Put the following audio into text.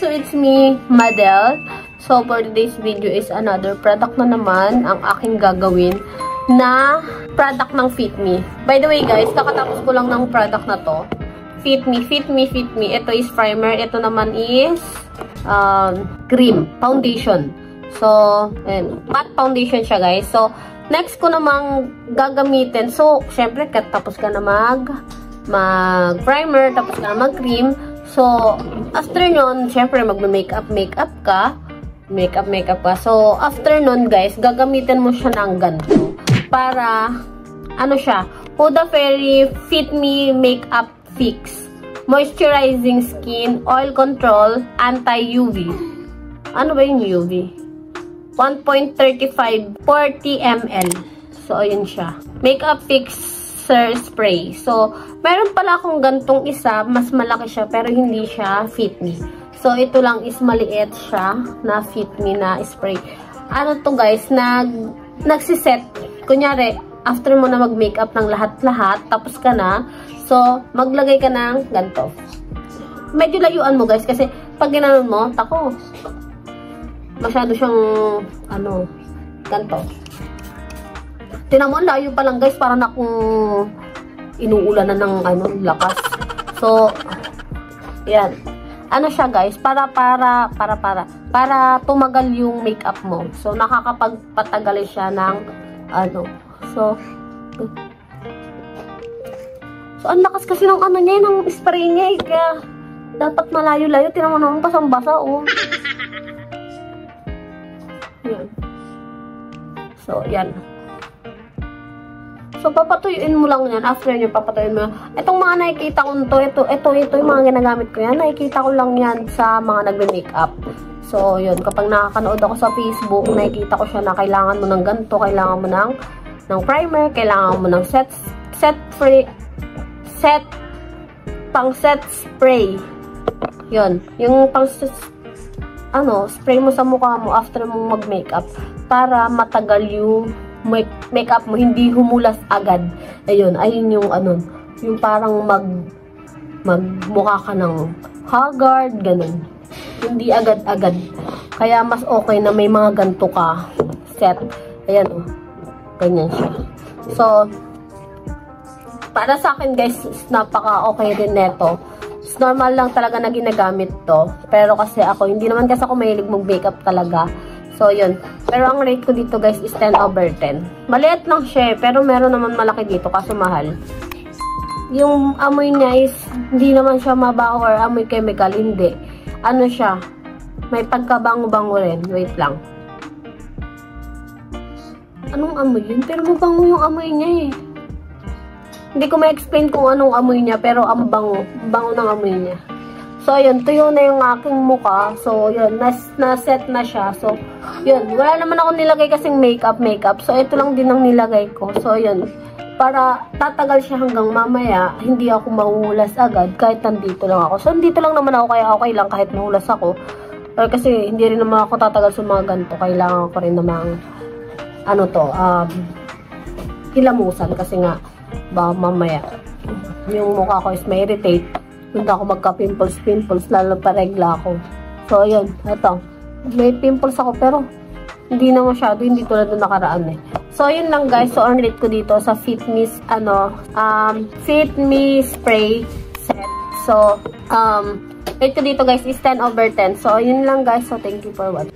so it's me, Madel. So, for today's video is another product na naman ang aking gagawin na product ng Fit Me. By the way guys, kakatapos ko lang ng product na to. Fit Me. Ito is primer. Ito naman is cream. Foundation. So, matte foundation siya guys. So, next ko namang gagamitin. So, syempre, tapos ka na mag-primer, tapos ka na mag-cream. So, after nun, syempre, mag-makeup ka. Makeup ka. So, after nun, guys, gagamitin mo siya ng ganito. Para, ano siya, Huda Fairy Fit Me Makeup Fix. Moisturizing Skin, Oil Control, Anti-UV. Ano ba yung UV? 1.35, 40 ml. So, ayun siya. Makeup Fixer Spray. So, meron pala akong gantong isa, mas malaki siya, pero hindi siya Fit Me. So, ito lang is maliit siya na Fit Me na spray. Ano to guys, nagsiset. Kunyari, after mo na mag-makeup ng lahat-lahat, tapos ka na, so, maglagay ka ng ganito. Medyo layuan mo guys, kasi pag ginanon mo, tako, masyado siyang, ganito. Tinan mo, layo pa lang guys, parang akong inuulan na ng, lakas. So, yan. Ano siya guys, para tumagal yung makeup mo. So, nakakapagpatagal siya ng, So, ang lakas kasi ng niya, ng spray niya eh. Kaya, dapat malayo-layo. Tinan mo naman, basang-basa, oh. Yan. So, yan. So, papatuyuin mo lang yan. After nyo, papatuyuin mo yan. Itong mga nakikita ko ito yung mga ginagamit ko yan. Nakikita ko lang yan sa mga nagbe-makeup. So, yun. Kapag nakakanood ako sa Facebook, nakikita ko siya na kailangan mo ng ganito, kailangan mo ng primer, kailangan mo ng pang set spray. Yun. Yung pang spray mo sa mukha mo after mong mag-makeup para matagal yung makeup mo, hindi humulas agad. Ayun yung yung parang magmukha ka ng haggard, ganun. Hindi agad-agad. Kaya mas okay na may mga ganito ka set. Ayan, ganyan siya. So, para sa akin guys, napaka-okay din neto. Normal lang talaga na ginagamit to. Pero kasi hindi naman kasi ako mahilig mag-makeup talaga. So, yun. Pero ang rate ko dito, guys, is 10/10. Maliit lang siya, pero meron naman malaki dito, kaso mahal. Yung amoy niya is, hindi naman siya mabaho or amoy chemical, hindi. Ano siya? May pagkabango-bango rin. Wait lang. Anong amoy yun? Pero mabango yung amoy niya eh. Hindi ko ma-explain kung anong amoy niya, pero ang bango. Bango ng amoy niya. So, ayun, tuyo na yung aking mukha. So, yun, na-set na siya. So, yun, wala naman ako nilagay kasing makeup. So, ito lang din ang nilagay ko. So, yun, para tatagal siya hanggang mamaya, hindi ako mahuhulas agad kahit nandito lang ako. So, nandito lang naman ako, kaya okay lang kahit mahulas ako. Or kasi, hindi rin naman ako tatagal sa mga ganito. Kailangan ko rin namang, hilamusan. Kasi nga, mamaya, yung mukha ko is may irritate. Hindi ako magka-pimples, lalo pa regla ako. So, ayun, ito. May pimples ako, pero hindi na masyado, hindi tulad na nakaraan eh. So, ayun lang guys. So, ang rate ko dito sa Fit Me, Fit Me Spray Set. So, rate ko dito guys is 10/10. So, ayun lang guys. So, thank you for watching.